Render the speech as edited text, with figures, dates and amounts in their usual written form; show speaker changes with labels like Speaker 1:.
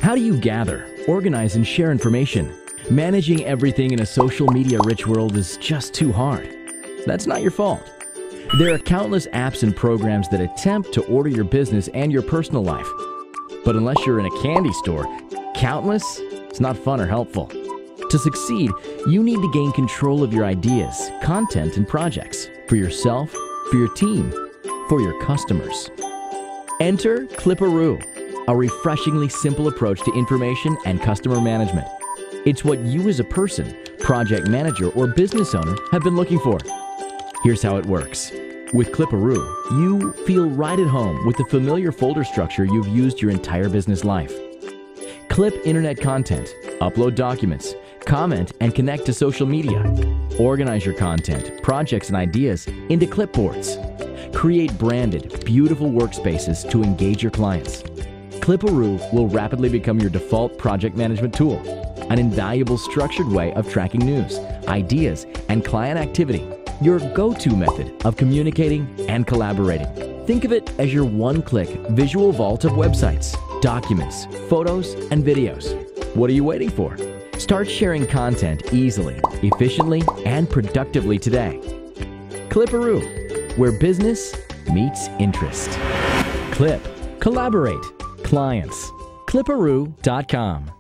Speaker 1: How do you gather, organize, and share information? Managing everything in a social media-rich world is just too hard. That's not your fault. There are countless apps and programs that attempt to order your business and your personal life. But unless you're in a candy store, countless, it's not fun or helpful. To succeed, you need to gain control of your ideas, content, and projects for yourself, for your team, for your customers. Enter Clipperoo, a refreshingly simple approach to information and customer management. It's what you as a person, project manager, or business owner have been looking for. Here's how it works. With Clipperoo, you feel right at home with the familiar folder structure you've used your entire business life. Clip internet content, upload documents, comment and connect to social media. Organize your content, projects, and ideas into clipboards. Create branded, beautiful workspaces to engage your clients. Clipperoo will rapidly become your default project management tool, an invaluable structured way of tracking news, ideas, and client activity, your go-to method of communicating and collaborating. Think of it as your one-click visual vault of websites, documents, photos, and videos. What are you waiting for? Start sharing content easily, efficiently, and productively today. Clipperoo, where business meets interest. Clip, collaborate, clients. Clipperoo.com